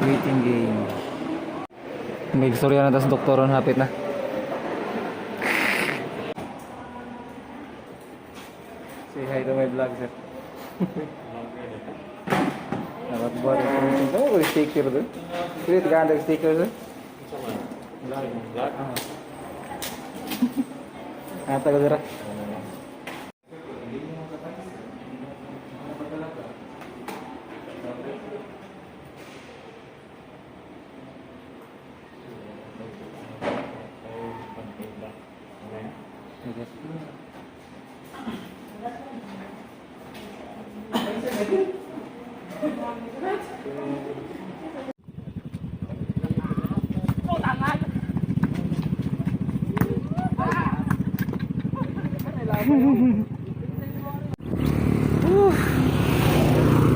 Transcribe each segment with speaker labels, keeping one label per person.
Speaker 1: Waiting game. May istorya na tas doktoron hapit na. Say hi to my vlog, sir. Dapat buat information. Kamu boleh stiker tu. Kita tekan ada stiker tu. Vlog. Apa kau dera?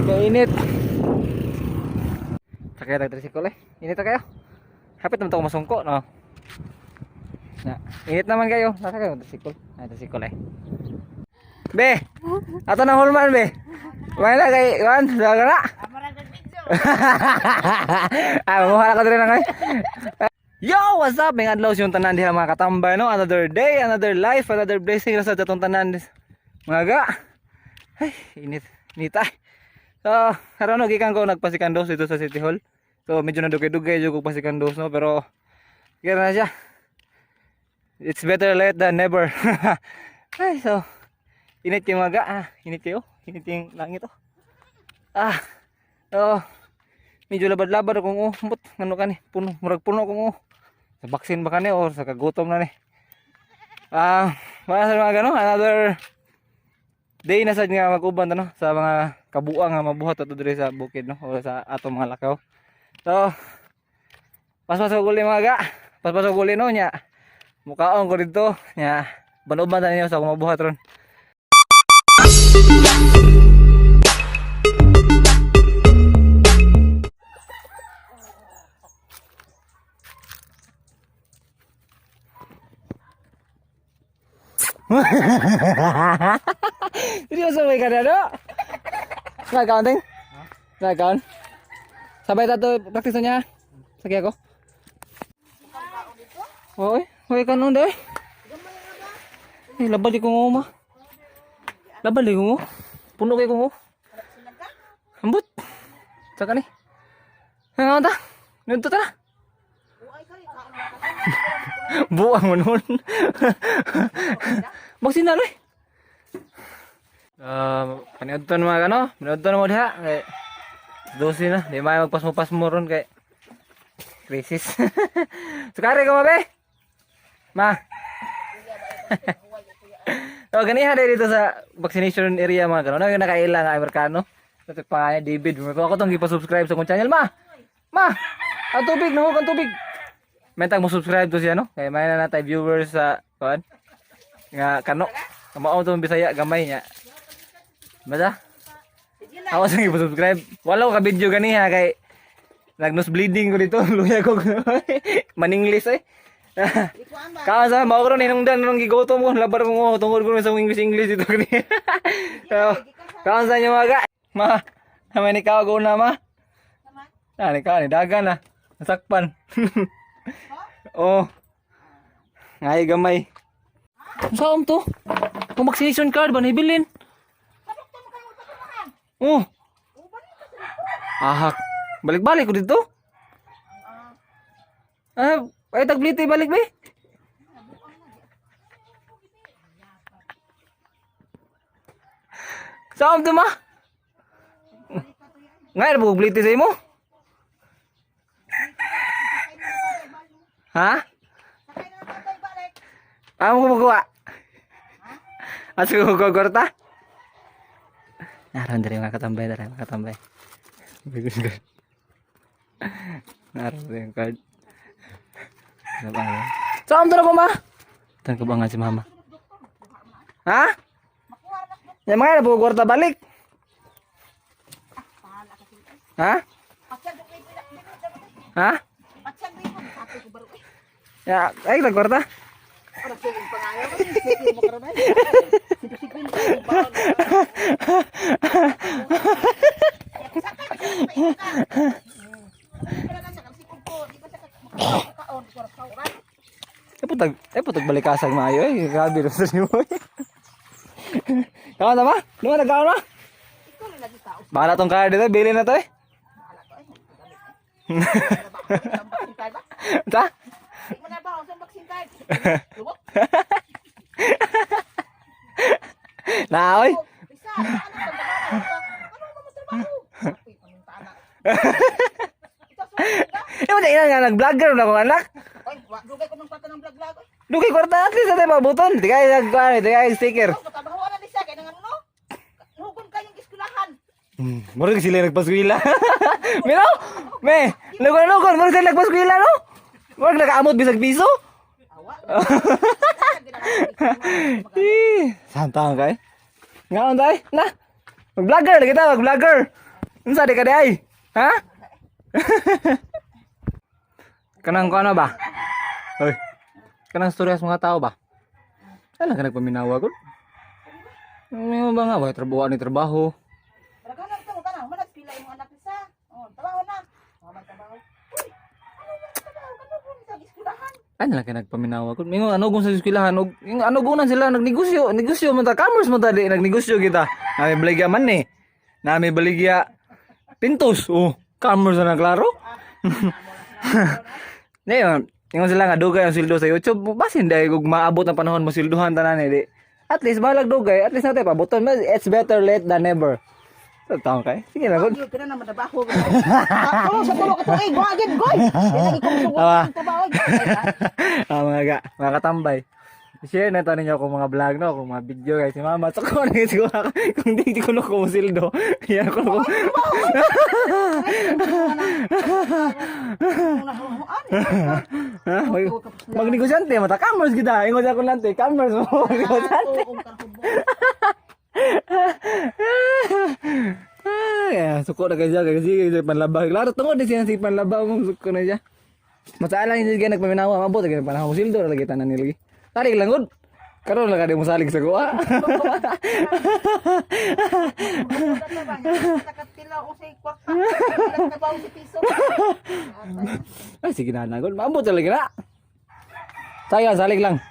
Speaker 1: Kainit. Sakay tayo tricycle eh. Init na kayo. Hapit naman ito masungko, no? Na, init naman kayo. Nasa kayo tricycle. Tricycle eh. Be! Ato na hulman, be! Kumain na kay Juan. Saga na! Mamuhala ka rin na kayo. Yo! What's up? May adlaw yung tanan diha mga katambay, no? Another day, another life, another blessing na sa datong tanan. Mga ga! Ay, init. Init ay. So, karon gikan ko nagpasikandos dito sa City Hall. So, medyo nadugay-dugay jud ko pasikandos, no, pero kaya na siya. It's better late than never. Ay, so init yung mga init kayo. Init yung langit oh. So medyo labad-labad akong but ngano kani, puno, murag puno kong sa vaccine ba kani or sa kagutom na ni. Para sa mga gano, another day na sad nga mag-uban no sa mga kabuang nga mabuhat ato diri sa bukid no o sa ato mga lakaw. So paspas uli mga ga, paspas uli no nya. Mukhaon ko dito nya banuban ta ninyo sa akong mabuhat ron. Seryoso may ka na no? Nagkaon ting? Nagkaon? Sabay tato praktiso niya? Sige ako? Oy, oy kanon day. Labal di ko mo ma. Labal di ko mo. Puno kay ko mo. Ambot. Saka ni. Nga ta. Nito ta. Buang mo nun. Baksin na loy. Paniadton mga kano. Paniadton mo diha. Kay dosi na. Di may magpas mo ron kay krisis. Sukari ko mabe. Ma. So ganiha dito sa vaccination area mga kano. Nakailang nga Amerikano. Sa pangalan David. Ako tong gipa-subscribe sa kong channel ma. Ma. Ang tubig no, ang tubig. Mentang mo subscribe to siya no. Kay may na natay viewers sa kuan. Nga kano. Kamao to Bisaya gamay nya. Basta. Ako sa gipa-subscribe. Wala ka video ganiha kay nag-nose bleeding ko dito. Luya ko. Maninglis eh. Kaon sa mao karon hinungdan nung gigoto mo labar mo tungod ko sa English dito kani. Kaon sa inyo mga ma. Naman ni kaw go na ma. Ni ka ni dagan na. Nasakpan. Oh. Ngay gamay. Saan to? Kung vaccination card ba naibilin? Oh. Ahak. Balik-balik ko dito. Ay tagbliti balik be. Saan to ma? Ngay na bliti sa imo? Ha? Amo ko magawa. Aso ko gogorta? Naroon dari mga katambay. Bagus kan? Naroon dari yung card. Saan to na ko ma? Tan ko ba nga si mama? Ha? Yang mga na po gogorta balik? Ha? Ha?
Speaker 2: Patsang ripon, sabi ko baro eh.
Speaker 1: Ya, ay nagkwarta.
Speaker 2: Ano po yung pangayaw ko? Sige mo karamay. Sipisigpin tayo. Baon.
Speaker 1: Putag balikasag maayo eh. Grabe rin sa niyo. Kawan na ba? Luma nagkaon na? Bahala tong kaya dito, bilhin na to eh. Ta?
Speaker 2: Di mo na ba ako sa vaccine card? Lubok?
Speaker 1: Na oy.
Speaker 2: Bisa, ano ba trabaho? Ano ba mo trabaho? Apoy, pamintana. Ito sumunod ka?
Speaker 1: Yung ina nga nag-vlogger na akong anak.
Speaker 2: Oy, dugay ko ng pata ng vlog-vlog.
Speaker 1: Dugay kwarta at least natin mabuton. Di kaya nagkuhan, di kaya sticker.
Speaker 2: Oh, katabahuan na ni siya. Kaya nang ano? Nugon kayong iskulahan.
Speaker 1: Murag sila nagpaskwila. Mino? Me, lugon-lugon, murag sila nagpaskwila no? Murag nakaamot bisag piso.
Speaker 2: Awa.
Speaker 1: Santang kay. Ngaon tay? Na. Mag-vlogger na kita, mag-vlogger. Unsa di ka di ay? Ha? Kanang ko ano ba? Hoy. Kanang storya sa mga tao ba? Ala ka nagpaminawa ko. Ano ba nga ba trabaho ni trabaho?
Speaker 2: Raganan ka mo ka na. Manas pila yung anak isa. Oh, trabaho na. Mamay trabaho. Uy, ano ba trabaho? Ano po sa iskulahan?
Speaker 1: Ano lang ka nagpaminawa ko? Mingo ano kung sa eskwelahan, ano gunan sila nagnegosyo, negosyo man ta, commerce man ta di nagnegosyo kita. Nami baligya man ni. Nami baligya pintos. Oh, commerce na klaro. Ngayon, yung sila nga dugay ang sildo sa YouTube, basin dahil kung maabot ang panahon mo silduhan tanan di. At least balag dugay, at least natin pabuton. It's better late than never. Sa taong kay. Sige na gud.
Speaker 2: Yun, kaya naman trabaho. Ako sa tulo ka to. Eh, gawagin, goy. Lagi ko gusto
Speaker 1: Tawa.
Speaker 2: trabaho.
Speaker 1: Mga katambay. Share na ito ninyo kung mga vlog no, kung mga video guys. Si mama, so kung ano siguro kung di ko na kumusildo. Yan ako ko. Ha? Magnegosyante, mata cameras kita. Ingon sa akong lante, cameras mo. Magnegosyante. Ya, suko na kayo kasi panlabaw. Klaro tungod din siya si panlabaw mo suko na siya. Masaala ni sige nagpaminawa, mabot gyud panahon sildo lagi tanan ni lagi. Tarik lang gud. Karon lang kada mo salig sa kuha. Ay sige na gud. Mabot talaga na. Saya salig lang.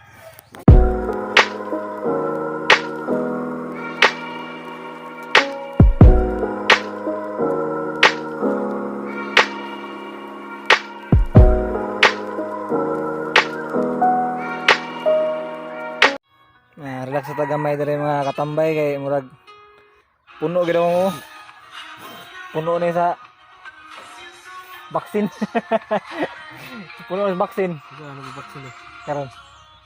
Speaker 1: Relax sa tagamay dere mga katambay kay murag puno gid mo. Puno ni sa vaksin. Puno sa vaksin.
Speaker 3: Ano ba baksin eh?
Speaker 1: Karon.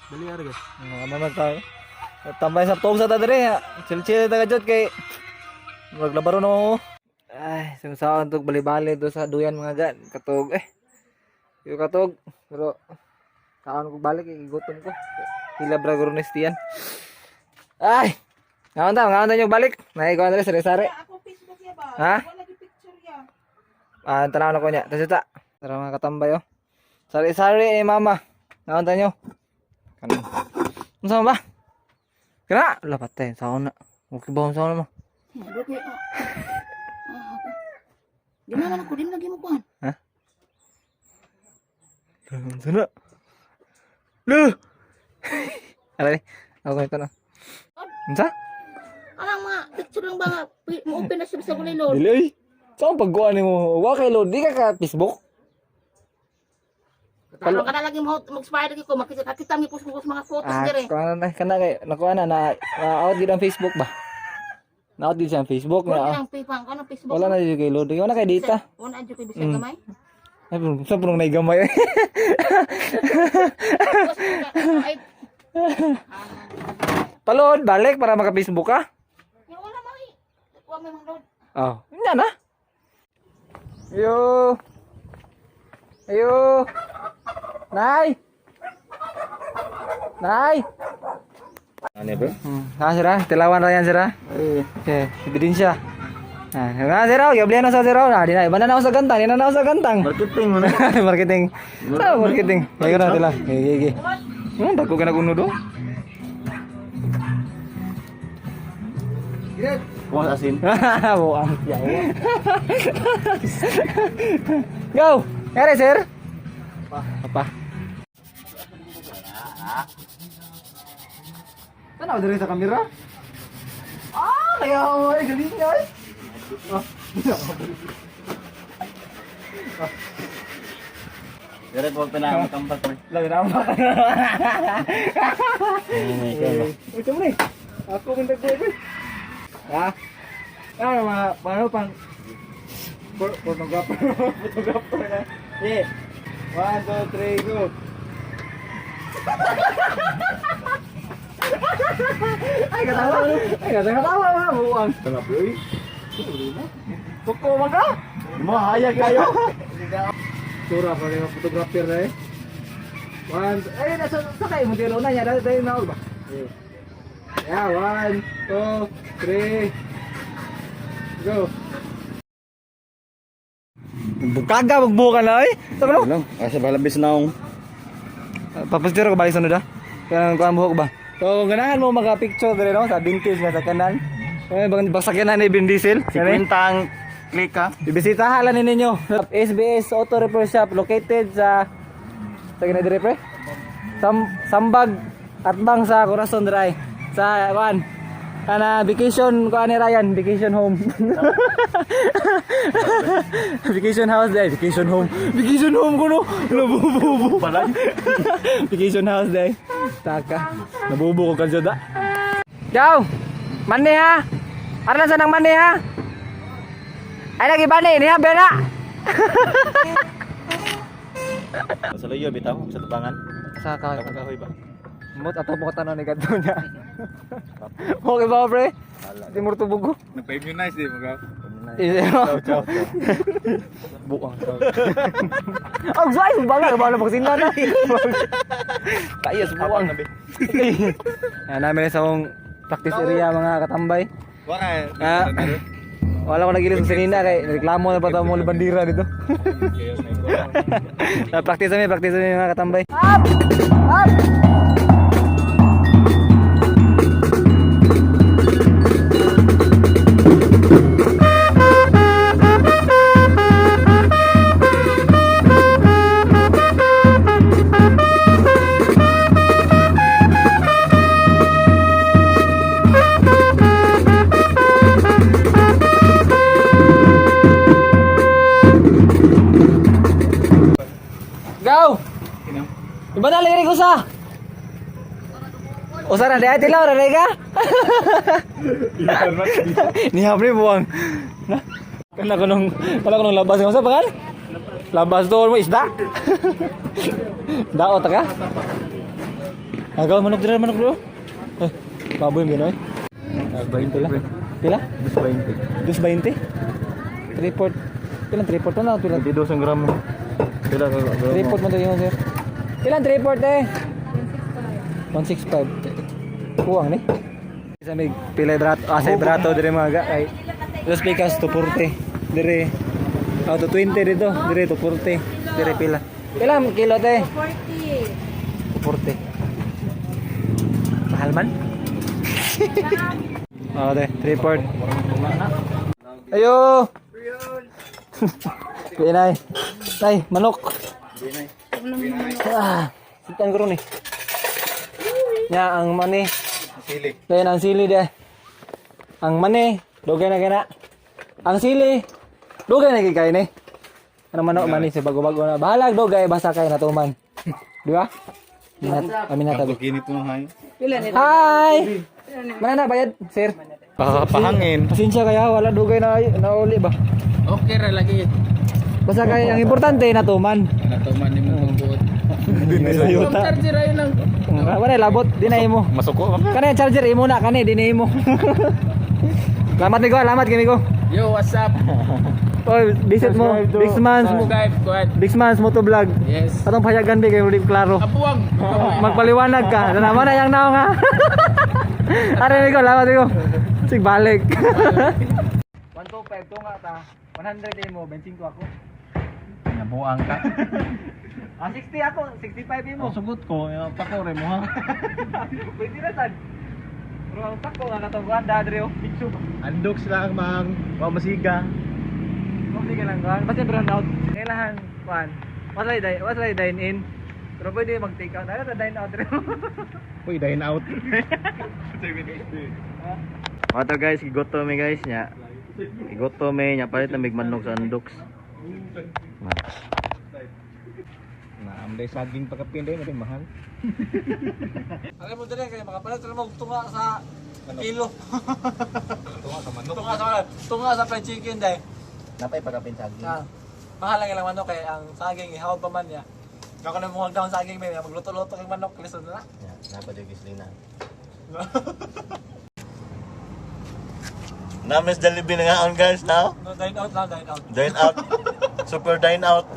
Speaker 3: Dali ara gid.
Speaker 1: Ano tayo? Tambay sa tuog sa ta dere. Chill-chill ta gajud kay murag labaro no. Ay, sungsaon tug bali-bali do sa duyan mga gan. Katog Yung katog pero kaon ko balik kay gutom ko. Hila bragrones tiyan. Ay! Ngaon ta nyo balik. Naikuha na rin, sari-sari.
Speaker 2: Ako Facebook ya ba?
Speaker 1: Ha?
Speaker 2: Wala di picture ya.
Speaker 1: Tanaw na ko niya. Tasita. Tara mga katambay oh. Sari-sari mama. Ngaon ta nyo. Kanon. Ano sama ba? Kena? Wala patay. Saan na. Okay ba saan na mo?
Speaker 2: Okay. Di naman ako din lagi mo kuhan.
Speaker 1: Ha? Saan na? Loh! Ala ni. Ako ito na. Unsa?
Speaker 2: Alang mga picture lang ba mo open na siya sa gulay lord.
Speaker 1: Dili ay. Saan pagkuhan mo? Wa kay Lord, di ka ka Facebook?
Speaker 2: Ano ka na lagi mo mag-spy lagi ko makita mi post mga photos dire.
Speaker 1: Kana kay nakuha na out gid ang Facebook ba? Na out gid siya ang Facebook
Speaker 2: Wala
Speaker 1: na.
Speaker 2: nang pipang kana Facebook.
Speaker 1: Wala na jud kay Lord. Wala kay data.
Speaker 2: Wala adyo kay bisag gamay.
Speaker 1: Ay, sa purong naigamay.
Speaker 2: Ay,
Speaker 1: Palod, balik para maka-Facebook ka.
Speaker 2: wala may. Wa may mang load.
Speaker 1: Oh, yan na. Ayo. Ayo. Nay. Nay.
Speaker 3: Ano bro?
Speaker 1: Sira, tilawan ra yan sira. Okay, ebidensya. Ah, zero, gablihan na sa zero. Di na, iba na ako sa gantang, di na ako sa gantang.
Speaker 3: Marketing mo na.
Speaker 1: Marketing. Sa marketing. Kaya na tila. Gigi. Dako ka na kuno do.
Speaker 3: Kuha sa asin.
Speaker 1: Buang. Go. Kare sir. Apa? Sana dari sa kamera? Kaya ay galing ay.
Speaker 3: Dire po pinakakampas mo.
Speaker 1: Labi na ba? Ito mo ni. Ako minta ko ito. Ha? Paano pang photographer na. Eh. 1, 2, 3, go. Ay katawa mga buwang.
Speaker 3: Tengah boy.
Speaker 1: Tuko mga.
Speaker 3: Mo hayag kayo.
Speaker 1: Sura pa rin photographer na eh. Nasa kayo mo tiro na niya. Dahil na ba? Yeah, 1, 2, 3. Go. Bukaga, magbuka na eh. Sabi mo?
Speaker 3: Lang, asa balabis na akong.
Speaker 1: Papastiro ko balik sa nuda. Kaya kuha ang buhok ba? So, ganahan mo maka-picture dali no sa vintage nga sa kanan. Bang sakyanan ni Vin Diesel.
Speaker 3: Si Quintang click ha.
Speaker 1: Bibisitahan lang ninyo. SBS Auto Repair Shop located sa gina dire pre. Sambag at bang sa Corazon Dry. Sa vacation ko ani Ryan, vacation home. Vacation house day, vacation home. Vacation home ko no. Nabububo pala. Vacation house day. Taka. Nabububo ko kadyo da. Ciao. Mani ha. Arlan sa nang mani ha. Ay lagi bani ni ha bena.
Speaker 3: Sa layo bitaw sa tubangan.
Speaker 1: Sa ka.
Speaker 3: Kahoy ba?
Speaker 1: Mot ato mo tanan ni kadto niya. Okay ba pre? Di mo tubugo.
Speaker 3: Nagpa-immunize di mo ka.
Speaker 1: Ciao. Buang. Ang guys, bagal ba na vaksina na. Kaya sa buang. Yan namin sa akong practice area mga katambay. Wala ko nagilis sa sinina kay reklamo na pa tayo mo bandira dito. Practice kami mga katambay. Up! Go! Iba na lirik ko sa. O sana dahil tilaw na rega. Ni hamri buang. Kala ko nung labas mo sa pangal. Labas doon mo isda. Daot ka. Agaw manok bro. Baboy mo noy. 20 lang. Pila? 220. 3-port. Pilang 3-port na pila?
Speaker 3: 22 gram. Pila ka?
Speaker 1: 3-port mo tayo sir. Pilang 3-port 165. Kuwang ni. Sa may pila brato, asay brato dire mga kay. Dos pikas to 40. Dire. To 20 dito, dire to 40. Dire pila. Pila kilo te? 40. Mahal man? Te, 3-port. Ayo. Pinay. Nay, manok. Sitan ko ron eh. Ya, ang mani.
Speaker 3: Sili.
Speaker 1: Then ang sili de. Ang mani, dugay na kina. Ang sili, dugay na kay ni. Ano manok mani sa bago-bago na. Bahalag dugay basa kay na tuman. Di ba? Amin na tabi.
Speaker 3: Kinit mo hay.
Speaker 1: Hi. Mana na bayad, sir?
Speaker 3: Pahangin.
Speaker 1: Pasensya kaya wala dugay na uli ba?
Speaker 4: Okay ra lagi.
Speaker 1: Basta kay ang importante na tuman.
Speaker 4: Natuman ni mo pagbuot.
Speaker 1: Hindi sa yuta.
Speaker 4: Charger ayun lang.
Speaker 1: Wala labot, dinay mo.
Speaker 3: Masuko.
Speaker 1: Kani charger imo na kani dinay mo. Salamat ni ko, salamat kami ko.
Speaker 4: Yo, what's up?
Speaker 1: Oy, visit mo Big Man's
Speaker 4: Subscribe, go ahead.
Speaker 1: Big Man's Moto Vlog.
Speaker 4: Yes.
Speaker 1: Atong payagan bi kay uli klaro.
Speaker 4: Abuwag.
Speaker 1: Magpaliwanag ka. Naman na yang naong ha. Are ni ko, salamat ni ko. Sig balik. 1 125 tunga ta. 100 din mo, 25 ako.
Speaker 3: Nabuang ka.
Speaker 1: 60 ako, 65 din mo.
Speaker 3: Sugot ko, pakore mo ha.
Speaker 1: Pwede na sad. Pero ang tako nga katungkuhan dadre oh. Picture.
Speaker 3: Andoks lang mang masiga.
Speaker 1: Hindi ka lang kan. Basta brand out. Kailangan kuan. Was dine in. Pero pwede mag-take out. Ano ta dine out rin?
Speaker 3: Uy, dine out.
Speaker 5: Wato guys, gigoto mi guys nya. Gigoto mi nya palit na migmanok sa andoks.
Speaker 3: Naamday saging pagkapinday mo mahal.
Speaker 1: Alam mo dire kay makapalit ra mo tunga sa kilo.
Speaker 3: Tunga sa manok.
Speaker 1: Tunga sa fried chicken dai.
Speaker 5: Napay pagkapin saging.
Speaker 1: Ah. Mahal lang ilang manok kay ang saging ihawag pa man niya. Kako na mo down saging may magluto-luto kay manok lisod na.
Speaker 5: Ya, napa jud gislina. Namis Jollibee na nga on guys now.
Speaker 1: No dine out lang, dine out.
Speaker 5: Dine out. Super dine out.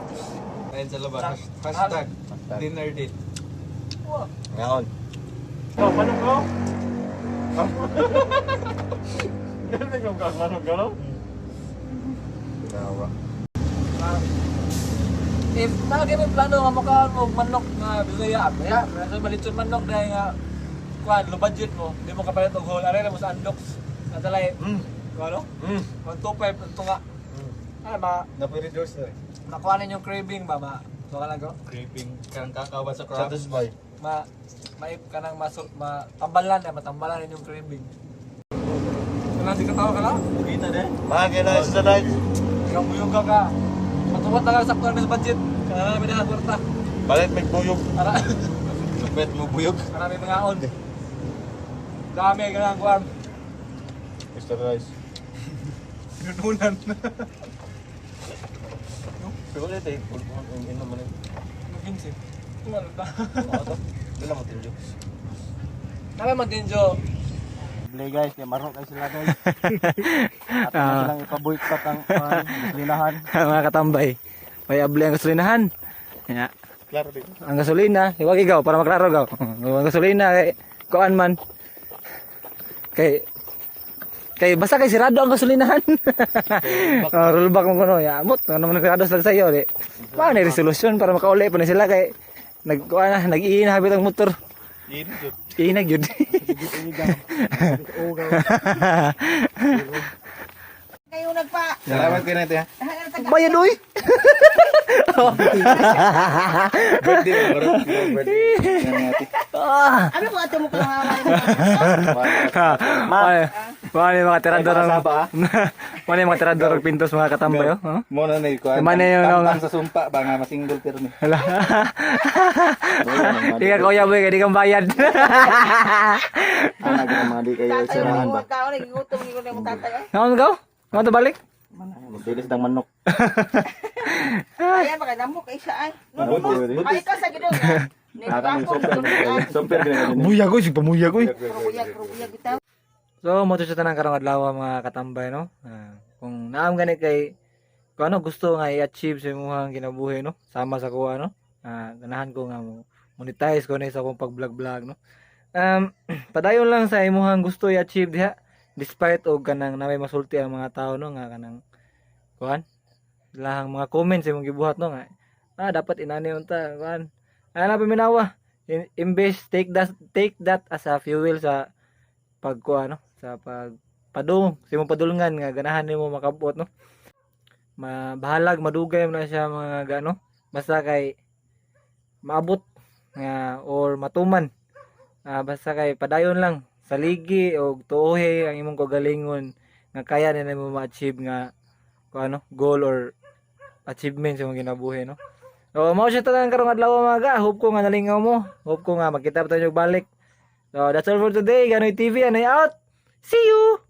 Speaker 3: Ayun sa labas.
Speaker 1: Hashtag.
Speaker 3: Dinner date.
Speaker 1: Wow.
Speaker 5: Ngaon.
Speaker 1: Oh, manok ko.
Speaker 5: Ganun yung manok galo. Gawa.
Speaker 1: If nakagay mo plano nga mukha mo manok nga Bisaya, kaya nasa balitson manok dahil nga kuan low budget mo, di mo kapalit og whole arena mo sa andoks. Natalay. Ano? 125 ito nga. Ah,
Speaker 3: Napi-reduce na eh.
Speaker 1: makuhanin yung craving ba, baka lang ko.
Speaker 3: Craving. Karang kakawa sa crab.
Speaker 5: Satisfy.
Speaker 1: Maip ka nang matambalan matambalan yung craving. Kailangan di katawa ka lang?
Speaker 3: Bugita de.
Speaker 5: Bagay na sa night.
Speaker 1: Ikaw buyog ka. Matuwat na lang sa sa budget. Kaya namin na kwarta.
Speaker 5: Palit may buyog.
Speaker 3: Bet mo buyog.
Speaker 1: Marami mga on. Dami ka lang kuhan.
Speaker 5: Mr. Rice.
Speaker 1: Nununan.
Speaker 5: Pero ulit eh. Inom mo na.
Speaker 1: Mag-insip. Tumalun ka.
Speaker 5: Wala mo tinjo.
Speaker 1: Dami mag-enjo.
Speaker 5: Play guys, kaya marok kayo sila guys. At silang ipaboycott ang gasolinahan.
Speaker 1: Mga katambay. May abli ang gasolinahan. Yeah.
Speaker 5: Klaro din.
Speaker 1: Ang gasolina, iwag ikaw para maklaro gaw. Ang gasolina kay kuan man. Kay basta kay sirado ang gasolinahan. Rollback mo kuno ya. Amot ano man nagkados lang sayo di. Paano resolution para makauli pa ni sila kay nag-iinhabit ang motor. Inag yun.
Speaker 2: Kayo nagpa.
Speaker 3: Salamat kayo natin ha.
Speaker 1: Bayad uy.
Speaker 3: Birthday mo bro. Birthday.
Speaker 1: Ah.
Speaker 2: Ano ko ato mo kung
Speaker 1: Mane mga tirador ng
Speaker 3: Saba ha.
Speaker 1: Mane mga tirador ng pintos mga katambay oh.
Speaker 3: Mo na ni kuan.
Speaker 1: Mane yung
Speaker 3: Tangtang sa sumpa ba nga masingle pero ni.
Speaker 1: Hala. Di ka kuya boy, di kang bayad.
Speaker 5: Ana gina mga di kayo
Speaker 2: tatay
Speaker 5: sirahan
Speaker 2: mo
Speaker 5: ba.
Speaker 2: tao na gigutom ko na mo tatay.
Speaker 1: Ngayon ka? Ngayon to balik?
Speaker 5: Dilis ng manok.
Speaker 2: Ayan baka namo kay siya ay. No. Ay ka sa gidong.
Speaker 5: Nakang super gina.
Speaker 1: Buya ko, sige pamuya ko.
Speaker 2: Rubuyag bitaw.
Speaker 1: So, mo to sa tanang karong adlaw mga katambay no. Kung naam ganit kay kung ano gusto nga i-achieve sa imong kinabuhi no, sama sa kuha no. Ganahan ko nga mo monetize ko na sa akong pag-vlog no. Padayon lang sa imong gusto i-achieve diha despite og kanang na may masulti ang mga tao no nga kanang kuan lahang mga comments imong gibuhat no nga dapat inani unta kuan ana paminawa invest take that as a fuel sa pagkuan no sa pagpadung sa imong padulungan nga ganahan nimo makabot no mabahalag madugay mo na siya mga gano basta kay maabot nga or matuman basta kay padayon lang saligi o tuohe ang imong kagalingon nga kaya na mo ma-achieve nga kung ano goal or achievement sa imong kinabuhi no. So mao siya tanan karong adlaw mga hope ko nga nalingaw mo, hope ko nga makita pa tayo balik. So that's all for today. Ganoy TV and I out. See you.